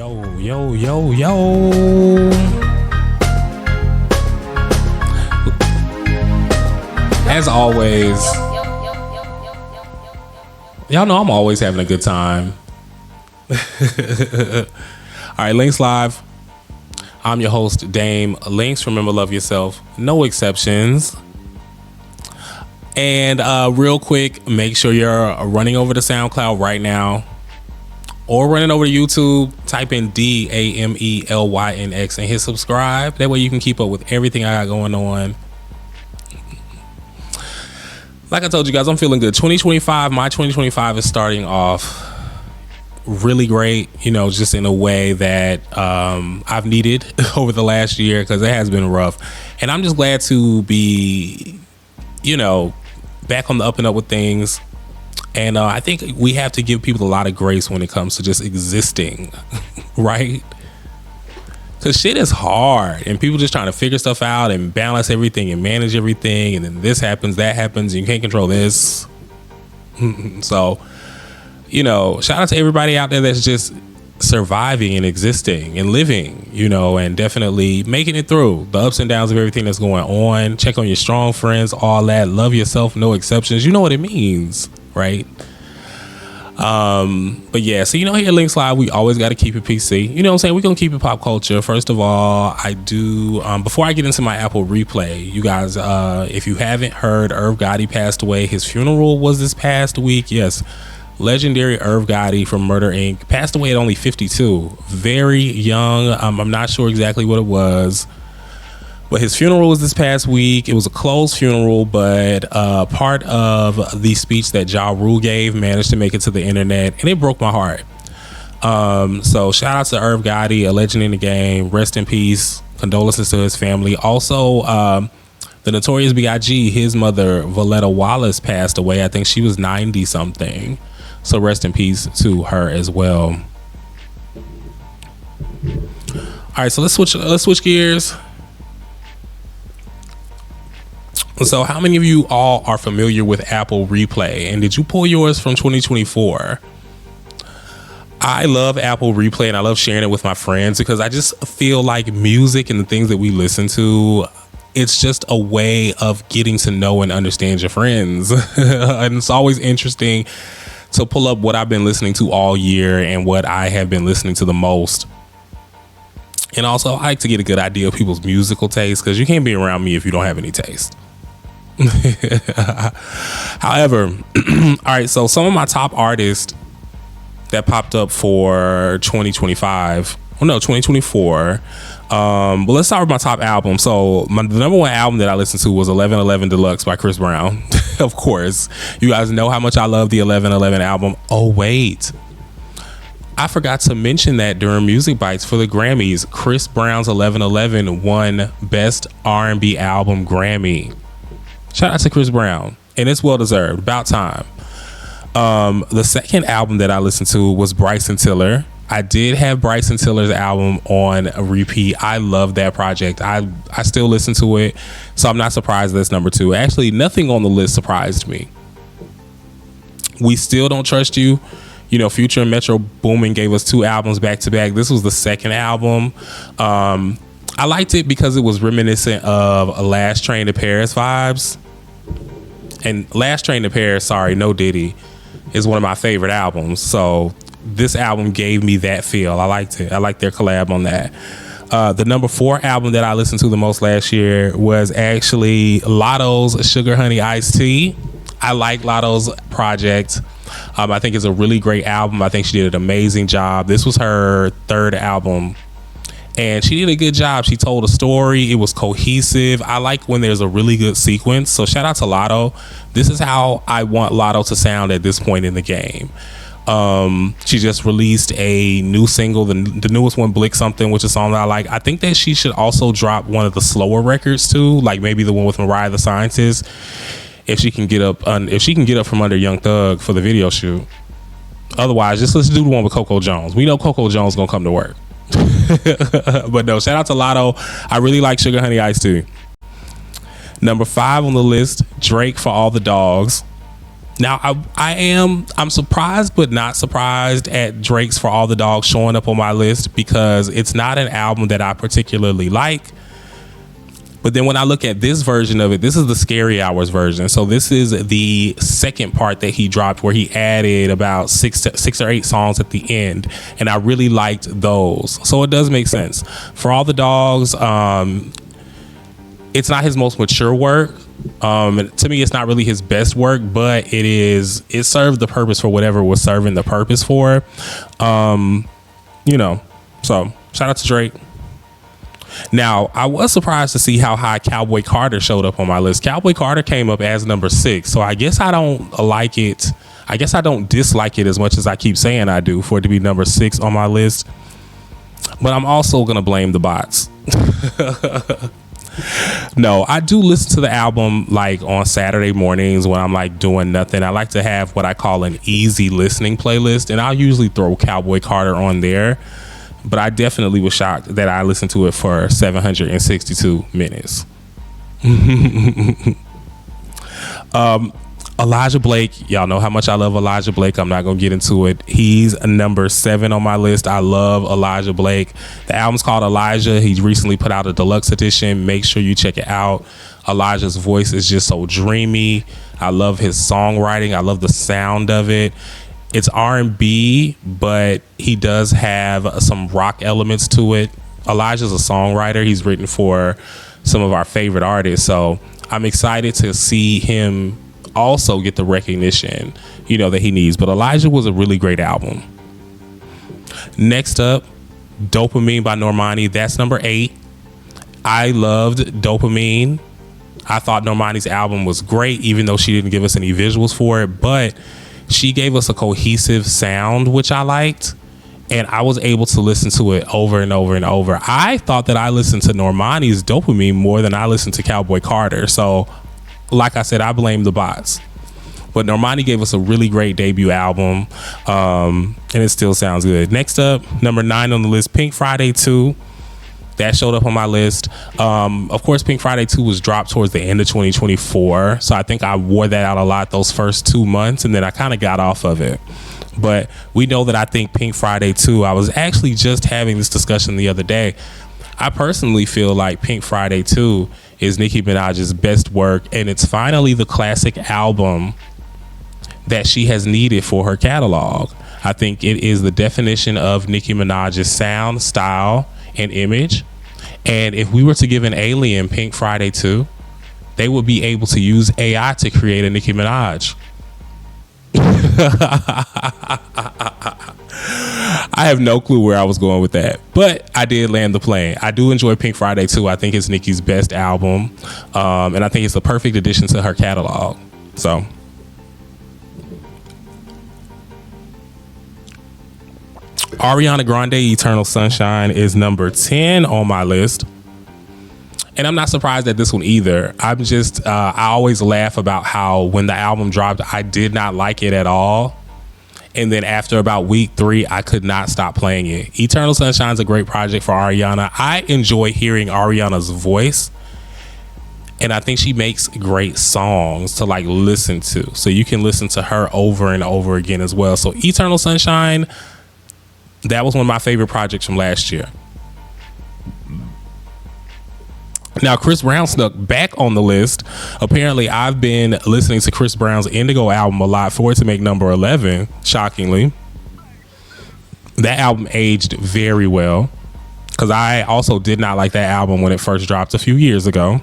Yo, yo, yo, yo. As always, y'all know I'm always having a good time. All right, LYNX Live. I'm your host, Dame. LYNX, remember, love yourself. No exceptions. And real quick, make sure you're running over to SoundCloud right now or running over to YouTube. Type in DAMELYNX and hit subscribe. That way you can keep up with everything I got going on. Like I told you guys, I'm feeling good. 2025, my 2025 is starting off really great, you know, just in a way that I've needed over the last year because it has been rough. And I'm just glad to be, you know, back on the up and up with things. And I think we have to give people a lot of grace when it comes to just existing, right? Because shit is hard and people just trying to figure stuff out and balance everything and manage everything. And then this happens, that happens, and you can't control this. So, you know, shout out to everybody out there that's just surviving and existing and living, you know, and definitely making it through the ups and downs of everything that's going on. Check on your strong friends, all that. Love yourself, no exceptions. You know what it means, right? But yeah, so you know, here at LYNX Live, we always got to keep it PC. You know what I'm saying? We're gonna keep it pop culture. First of all, I do before I get into my Apple replay, you guys, if you haven't heard, Irv Gotti passed away. His funeral was this past week. Yes. Legendary Irv Gotti from Murder Inc. passed away at only 52. Very young. I'm not sure exactly what it was, but his funeral was this past week. It was a closed funeral, but part of the speech that Ja Rule gave managed to make it to the internet, and it broke my heart. So shout out to Irv Gotti, a legend in the game. Rest in peace. Condolences to his family. Also, the Notorious B.I.G., his mother, Valletta Wallace, passed away. I think she was 90 something. So rest in peace to her as well. All right, so let's switch gears. So how many of you all are familiar with Apple Replay? And did you pull yours from 2024? I love Apple Replay and I love sharing it with my friends because I just feel like music and the things that we listen to, it's just a way of getting to know and understand your friends. And it's always interesting to pull up what I've been listening to all year and what I have been listening to the most. And also, I like to get a good idea of people's musical taste because you can't be around me if you don't have any taste. However, all right, so some of my top artists that popped up for 2025, well, no, 2024. But let's start with my top album. So the number one album that I listened to was 1111 Deluxe by Chris Brown. Of course, you guys know how much I love the 1111 album. Oh, wait. I forgot to mention that during Music Bites for the Grammys, Chris Brown's 1111 won Best R&B Album Grammy. Shout out to Chris Brown. And it's well deserved. About time. The second album that I listened to was Bryson Tiller. I did have Bryson Tiller's album on a repeat. I love that project. I still listen to it, so I'm not surprised that's number 2. Actually, nothing on the list surprised me. We Still Don't Trust You. You know, Future and Metro Boomin gave us 2 albums back to back. This was the second album. I liked it because it was reminiscent of Last Train to Paris vibes. And Last Train to Paris, sorry, no Diddy, is one of my favorite albums. So this album gave me that feel. I liked it. I liked their collab on that. The number 4 album that I listened to the most last year was actually Lotto's Sugar Honey Iced Tea. I like Lotto's project. I think it's a really great album. I think she did an amazing job. This was her 3rd album, and she did a good job. She told a story. It was cohesive. I like when there's a really good sequence. So shout out to Lotto. This is how I want Lotto to sound at this point in the game. She just released a new single, the newest one, Blick Something, which is a song that I like. I think that she should also drop one of the slower records too, like maybe the one with Mariah the Scientist, if she can get up from under Young Thug for the video shoot. Otherwise, just let's do the one with Coco Jones. We know Coco Jones gonna come to work. But no, shout out to Lotto. I really like Sugar Honey Iced Tea. Number 5 on the list, Drake, For All the Dogs. Now I'm surprised but not surprised at Drake's For All the Dogs showing up on my list, because it's not an album that I particularly like. But then when I look at this version of it, this is the Scary Hours version. So this is the second part that he dropped, where he added about six or eight songs at the end. And I really liked those. So it does make sense. For All the Dogs, it's not his most mature work. To me, it's not really his best work, but it served the purpose for whatever it was serving the purpose for. So shout out to Drake. Now, I was surprised to see how high Cowboy Carter showed up on my list. Cowboy Carter came up as number 6. So I guess I don't like it. I guess I don't dislike it as much as I keep saying I do for it to be number 6 on my list. But I'm also going to blame the bots. No, I do listen to the album like on Saturday mornings when I'm like doing nothing. I like to have what I call an easy listening playlist, and I'll usually throw Cowboy Carter on there. But I definitely was shocked that I listened to it for 762 minutes. Elijah Blake, y'all know how much I love Elijah Blake. I'm not gonna get into it. He's number 7 on my list. I love Elijah Blake. The album's called Elijah. He recently put out a deluxe edition. Make sure you check it out. Elijah's voice is just so dreamy. I love his songwriting. I love the sound of it. It's R&B, but he does have some rock elements to it. Elijah's a songwriter. He's written for some of our favorite artists. So I'm excited to see him also get the recognition, that he needs. But Elijah was a really great album. Next up, Dopamine by Normani. That's number 8. I loved Dopamine. I thought Normani's album was great, even though she didn't give us any visuals for it. But she gave us a cohesive sound, which I liked, and I was able to listen to it over and over and over. I thought that I listened to Normani's Dopamine more than I listened to Cowboy Carter. So, like I said, I blame the bots. But Normani gave us a really great debut album, and it still sounds good. Next up, number 9 on the list, Pink Friday 2. That showed up on my list. Of course, Pink Friday 2 was dropped towards the end of 2024. So I think I wore that out a lot those first 2 months, and then I kind of got off of it. But we know that I think Pink Friday 2, I was actually just having this discussion the other day. I personally feel like Pink Friday 2 is Nicki Minaj's best work, and it's finally the classic album that she has needed for her catalog. I think it is the definition of Nicki Minaj's sound, style, and image. And if we were to give an alien Pink Friday 2, they would be able to use AI to create a Nicki Minaj. I have no clue where I was going with that, but I did land the plane. I do enjoy Pink Friday 2. I think it's Nicki's best album, and I think it's the perfect addition to her catalog. So Ariana Grande, Eternal Sunshine is number 10 on my list. And I'm not surprised at this one either. I'm just, I always laugh about how when the album dropped, I did not like it at all. And then after about week 3, I could not stop playing it. Eternal Sunshine is a great project for Ariana. I enjoy hearing Ariana's voice. And I think she makes great songs to like listen to. So you can listen to her over and over again as well. So Eternal Sunshine, that was one of my favorite projects from last year. Now, Chris Brown snuck back on the list. Apparently, I've been listening to Chris Brown's Indigo album a lot for it to make number 11, shockingly. That album aged very well, because I also did not like that album when it first dropped a few years ago.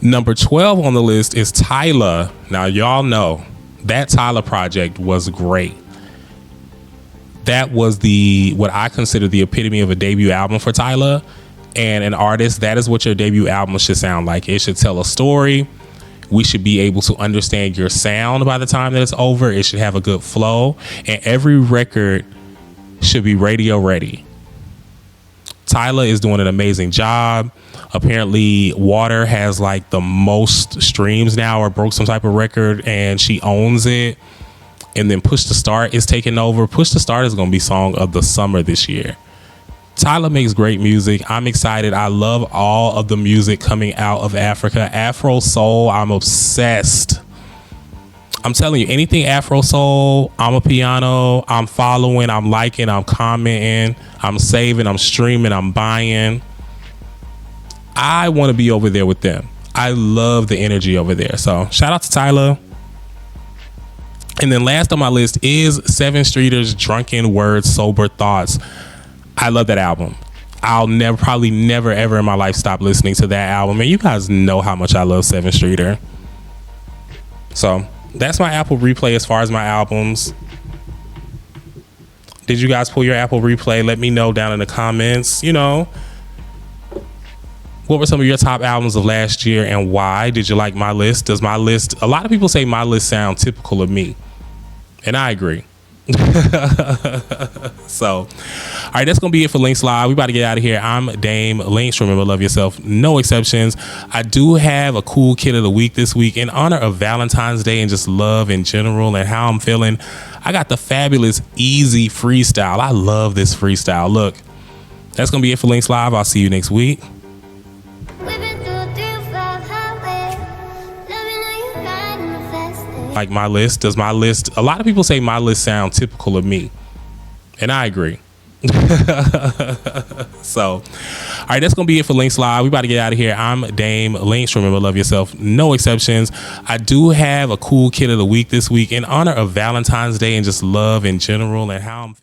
Number 12 on the list is Tyla. Now, y'all know that Tyla project was great. That was what I consider the epitome of a debut album for Tyla. And an artist, that is what your debut album should sound like. It should tell a story. We should be able to understand your sound by the time that it's over. It should have a good flow. And every record should be radio ready. Tyla is doing an amazing job. Apparently, Water has like the most streams now, or broke some type of record, and she owns it. And then Push to Start is taking over. Push to Start is going to be song of the summer this year. Tyla makes great music. I'm excited. I love all of the music coming out of Africa. Afro soul, I'm obsessed. I'm telling you, anything Afro Soul, I'm a piano, I'm following, I'm liking, I'm commenting, I'm saving, I'm streaming, I'm buying. I want to be over there with them. I love the energy over there. So shout out to Tyler. And then last on my list is Seven Streeters' Drunken Words, Sober Thoughts. I love that album. I'll probably never ever in my life stop listening to that album. And you guys know how much I love Seven Streeter. So that's my Apple Replay as far as my albums. Did you guys pull your Apple Replay? Let me know down in the comments. You know, what were some of your top albums of last year and why? Did you like my list? Does my list, a lot of people say my list sound typical of me. And I agree. So, all right, that's gonna be it for LYNX Live. We about to get out of here. I'm Dame LYNX. Remember, love yourself, no exceptions. I do have a cool kid of the week this week in honor of Valentine's Day and just love in general and how I'm feeling. I got the fabulous Easy freestyle. I love this freestyle. Look, that's gonna be it for LYNX Live. I'll see you next week. Like my list, does my list, a lot of people say my list sound typical of me, and I agree. So, all right, that's gonna be it for LYNX Live. We about to get out of here. I'm Dame LYNX. Remember, love yourself, no exceptions. I do have a cool kid of the week this week in honor of Valentine's Day and just love in general and how I'm